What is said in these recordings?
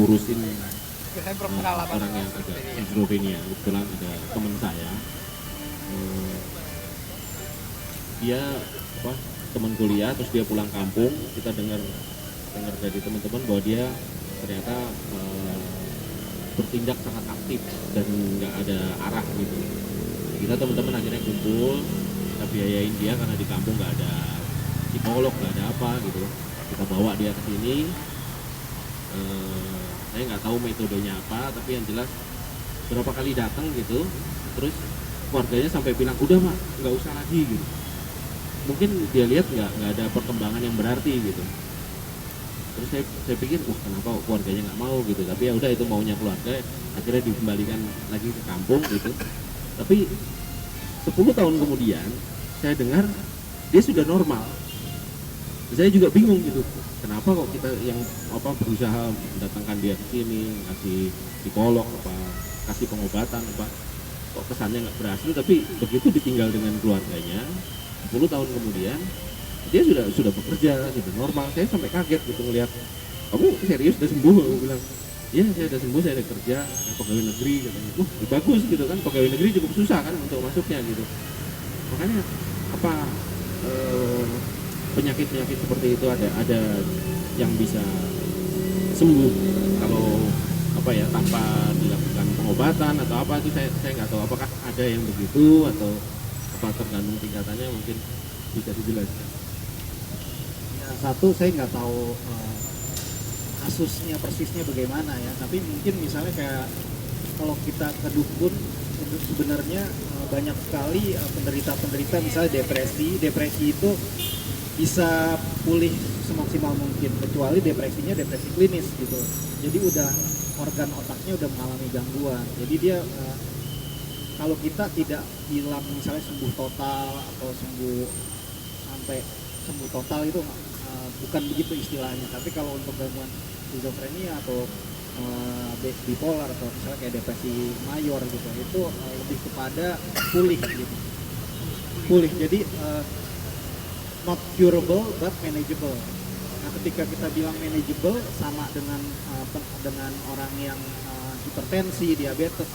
ngurusin orang yang agak schizofrenia. Kebetulan ada teman saya, dia apa teman kuliah, terus dia pulang kampung, kita dengar dari teman-teman bahwa dia ternyata bertindak sangat aktif dan nggak ada arah gitu. Kita teman-teman akhirnya kumpul, kita biayain dia karena di kampung nggak ada psikolog, nggak ada apa gitu. Kita bawa dia ke sini. Saya nggak tahu metodenya apa, tapi yang jelas berapa kali datang gitu, terus keluarganya sampai bilang udah mak nggak usah lagi gitu. Mungkin dia lihat nggak ada perkembangan yang berarti gitu. Terus saya pikir wah kenapa keluarganya nggak mau gitu, tapi ya udah itu maunya keluarga, akhirnya dikembalikan lagi ke kampung gitu. Tapi 10 tahun kemudian saya dengar dia sudah normal. Saya juga bingung gitu, kenapa kok kita yang berusaha mendatangkan dia ke sini, kasih psikolog apa, kasih pengobatan apa, kok kesannya nggak berhasil. Tapi begitu ditinggal dengan keluarganya 10 tahun kemudian dia sudah bekerja, sudah normal. Saya sampai kaget gitu ngelihat, kamu serius udah sembuh? Aku bilang iya saya udah sembuh, saya udah kerja pegawai negeri katanya. Bagus gitu kan, pegawai negeri cukup susah kan untuk masuknya gitu. Makanya apa penyakit-penyakit seperti itu ada yang bisa sembuh kalau tanpa dilakukan pengobatan atau apa, itu saya nggak tahu apakah ada yang begitu atau apa, tergantung tingkatannya, mungkin bisa dijelaskan. Ya, satu saya nggak tahu kasusnya persisnya bagaimana ya, tapi mungkin misalnya kayak kalau kita ke dukun sebenarnya banyak sekali penderita misalnya depresi itu bisa pulih semaksimal mungkin, kecuali depresinya depresi klinis gitu. Jadi udah organ otaknya udah mengalami gangguan. Jadi dia kalau kita tidak bilang misalnya sembuh total atau sampai sembuh total itu bukan begitu istilahnya. Tapi kalau untuk gangguan skizofrenia atau bipolar atau misalnya kayak depresi mayor gitu, itu lebih kepada pulih gitu. Pulih. Jadi not curable but manageable. Nah, ketika kita bilang manageable sama dengan orang yang hipertensi, diabetes,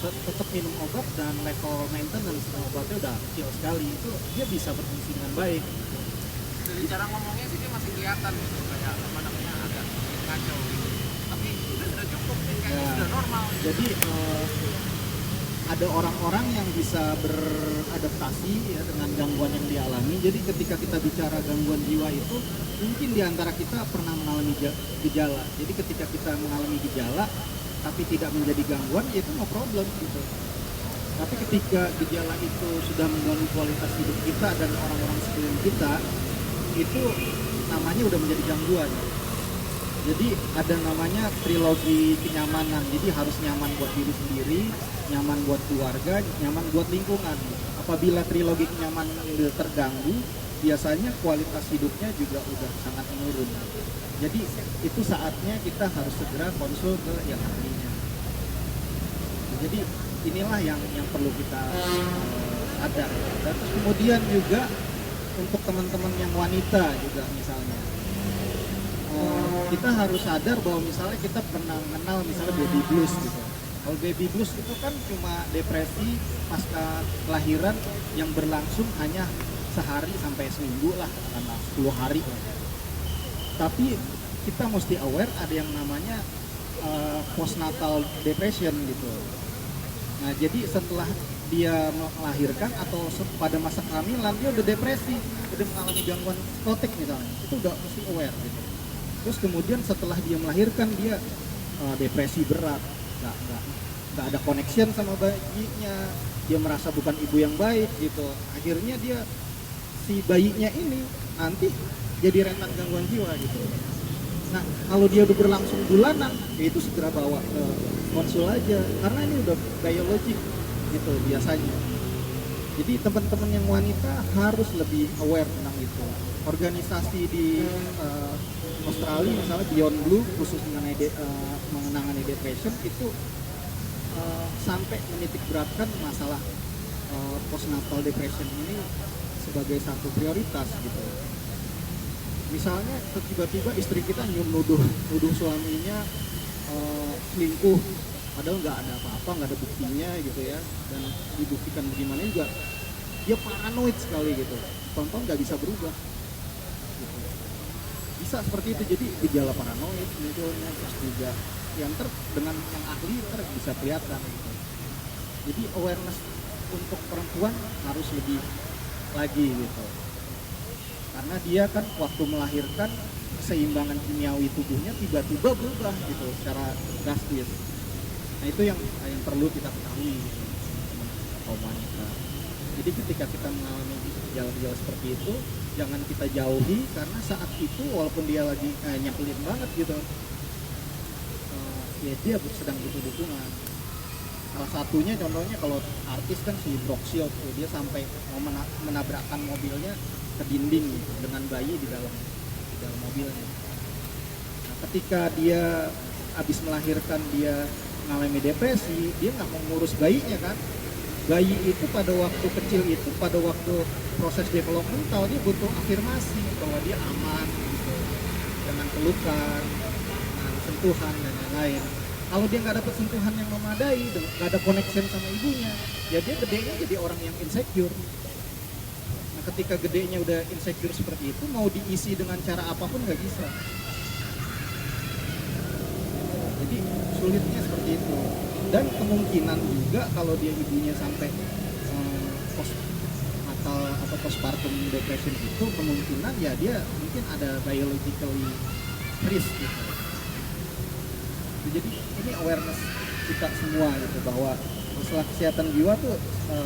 tetap minum obat dan level maintenance obatnya udah kecil sekali, itu dia bisa berfungsi dengan baik. Dari cara ngomongnya sih dia masih kelihatan gitu, kayak apa namanya agak kacau gitu. Tapi sudah cukup, kayaknya sudah normal. Jadi ada orang-orang yang bisa beradaptasi ya dengan gangguan yang dialami. Jadi ketika kita bicara gangguan jiwa itu, mungkin diantara kita pernah mengalami gejala. Jadi ketika kita mengalami gejala tapi tidak menjadi gangguan, ya itu no problem gitu. Tapi ketika gejala itu sudah mengganggu kualitas hidup kita dan orang-orang sekeliling kita, itu namanya udah menjadi gangguan. Jadi ada namanya trilogi kenyamanan. Jadi harus nyaman buat diri sendiri, nyaman buat keluarga, nyaman buat lingkungan. Apabila trilogi kenyamanan itu terganggu, biasanya kualitas hidupnya juga udah sangat menurun. Jadi itu saatnya kita harus segera konsul ke yang ahlinya. Jadi inilah yang perlu kita sadar. Dan terus kemudian juga untuk teman-teman yang wanita juga misalnya, kita harus sadar bahwa misalnya kita pernah mengenal misalnya baby blues gitu. Kalau baby blues itu kan cuma depresi pasca kelahiran yang berlangsung hanya sehari sampai seminggu lah, karena 10 hari. Tapi kita mesti aware ada yang namanya postnatal depression gitu. Nah, jadi setelah dia melahirkan atau pada masa kehamilan dia udah depresi, udah mengalami gangguan psikotik misalnya, itu udah mesti aware gitu. Terus kemudian setelah dia melahirkan dia depresi berat, nggak ada connection sama bayinya, dia merasa bukan ibu yang baik gitu. Akhirnya dia si bayinya ini nanti jadi rentan gangguan jiwa gitu. Nah, kalau dia udah berlangsung bulanan, ya itu segera bawa ke konsul aja, karena ini udah biologik gitu biasanya. Jadi teman-teman yang wanita harus lebih aware tentang itu. Organisasi di Australia misalnya Beyond Blue khusus mengenai depression itu sampai menitik beratkan masalah postnatal depression ini sebagai satu prioritas gitu. Misalnya tiba-tiba istri kita nuduh suaminya selingkuh padahal nggak ada apa-apa, nggak ada buktinya gitu ya, dan dibuktikan bagaimana juga dia paranoid sekali gitu, tonton nggak bisa berubah gitu. Bisa seperti itu, jadi gejala paranoid munculnya, terus juga yang dengan yang ahli bisa kelihatan gitu. Jadi awareness untuk perempuan harus lebih lagi gitu, karena dia kan waktu melahirkan keseimbangan kimiawi tubuhnya tiba-tiba berubah gitu secara drastis. Nah itu yang perlu kita ketahui gitu, kaum wanita. Jadi ketika kita mengalami gejala-gejala seperti itu, jangan kita jauhi, karena saat itu walaupun dia lagi nyebelin banget gitu, ya dia sedang butuh dukungan. Salah satunya contohnya kalau artis kan si Brooke Shields, dia sampai mau menabrakkan mobilnya ke dinding gitu, dengan bayi di dalam mobilnya. Nah, ketika dia habis melahirkan, dia mengalami depresi, dia nggak mau ngurus bayinya kan. Bayi itu pada waktu kecil itu, pada waktu proses developmental, dia butuh afirmasi bahwa dia aman gitu, dengan pelukan, dengan sentuhan dan lain-lain. Kalau dia nggak dapat sentuhan yang memadai, nggak ada connection sama ibunya, ya dia gedenya jadi orang yang insecure. Nah ketika gedenya udah insecure seperti itu, mau diisi dengan cara apapun nggak bisa. Jadi sulitnya seperti itu. Dan kemungkinan juga kalau dia ibunya sampai postnatal atau postpartum depression itu, kemungkinan ya dia mungkin ada biologically risk gitu. Jadi ini awareness kita semua gitu, bahwa masalah kesehatan jiwa tuh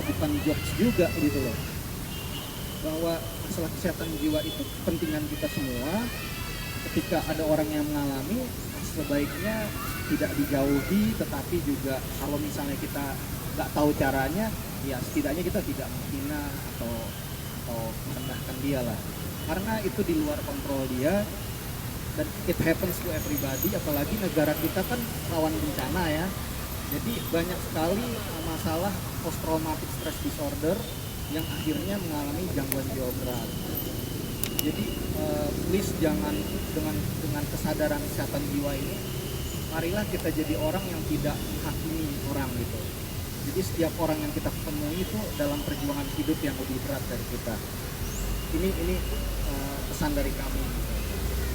bukan jokes juga gitu loh, bahwa masalah kesehatan jiwa itu kepentingan kita semua. Ketika ada orang yang mengalami, sebaiknya tidak dijauhi, tetapi juga kalau misalnya kita nggak tahu caranya, ya setidaknya kita tidak menghina atau merendahkan dia lah, karena itu di luar kontrol dia. Dan it happens to everybody, apalagi negara kita kan rawan bencana ya. Jadi banyak sekali masalah post traumatic stress disorder yang akhirnya mengalami gangguan jiwa berat. Jadi please jangan dengan kesadaran kesehatan jiwa ini, marilah kita jadi orang yang tidak menghakimi orang gitu. Jadi setiap orang yang kita temui itu dalam perjuangan hidup yang lebih berat dari kita. Ini pesan dari kami.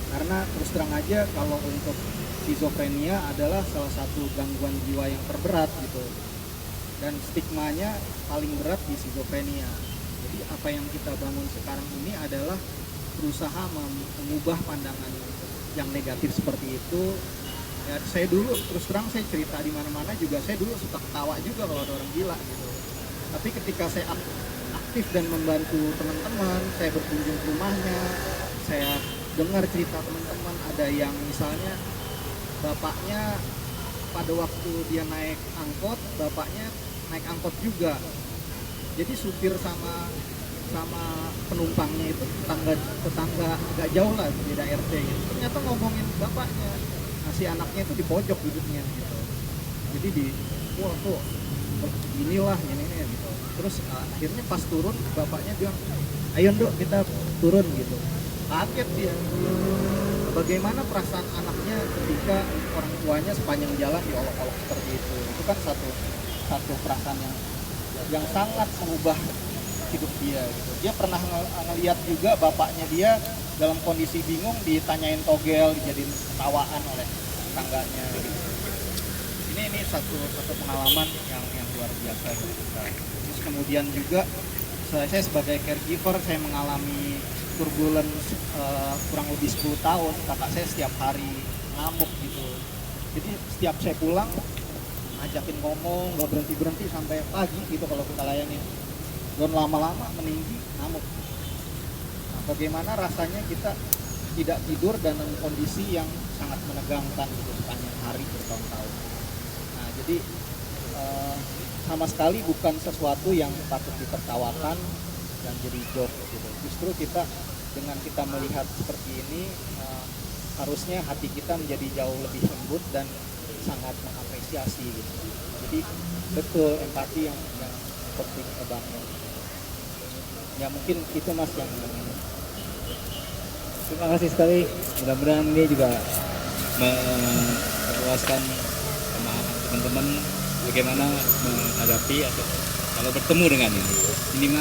Karena terus terang aja, kalau untuk skizofrenia adalah salah satu gangguan jiwa yang terberat gitu, dan stigmanya paling berat di skizofrenia. Jadi apa yang kita bangun sekarang ini adalah berusaha mengubah pandangan yang negatif seperti itu. Ya, saya dulu terus terang, saya cerita di mana-mana juga, saya dulu suka ketawa juga kalau ada orang gila gitu. Tapi ketika saya aktif dan membantu teman-teman, saya berkunjung ke rumahnya, saya dengar cerita teman-teman, ada yang misalnya bapaknya pada waktu dia naik angkot, bapaknya naik angkot juga. Jadi supir sama penumpangnya itu tetangga agak jauh lah, beda RT gitu. Ternyata ngomongin bapaknya. Nah, si anaknya itu di pojok duduknya gitu. Jadi wah tuh inilah ini gitu. Terus akhirnya pas turun, bapaknya bilang, "Ayo Dok, kita turun" gitu. Kaget dia, bagaimana perasaan anaknya ketika orang tuanya sepanjang jalan diolok-olok seperti itu. Itu kan satu perasaan yang sangat mengubah hidup dia gitu. Dia pernah ngeliat juga bapaknya dia dalam kondisi bingung, ditanyain togel, dijadiin ketawaan oleh tetangganya gitu. Ini satu pengalaman yang luar biasa gitu kita. Terus kemudian juga saya sebagai caregiver, saya mengalami turbulence kurang lebih 10 tahun. Kakak saya setiap hari ngamuk gitu. Jadi setiap saya pulang, ngajakin ngomong, gak berhenti sampai pagi gitu kalau kita layani. Dan lama-lama meninggi, ngamuk. Nah, bagaimana rasanya kita tidak tidur dan dalam kondisi yang sangat menegangkan gitu sepanjang hari bertahun-tahun. Nah, jadi sama sekali bukan sesuatu yang patut ditertawakan dan jadi joke gitu. Justru dengan kita melihat seperti ini, harusnya hati kita menjadi jauh lebih lembut dan sangat mengapresiasi gitu. Jadi betul empati yang penting banget. Ya mungkin itu Mas yang terima kasih sekali. Mudah-mudahan ini juga jelaskan pemahaman teman-teman bagaimana menghadapi atau kalau bertemu dengan ini. Minimal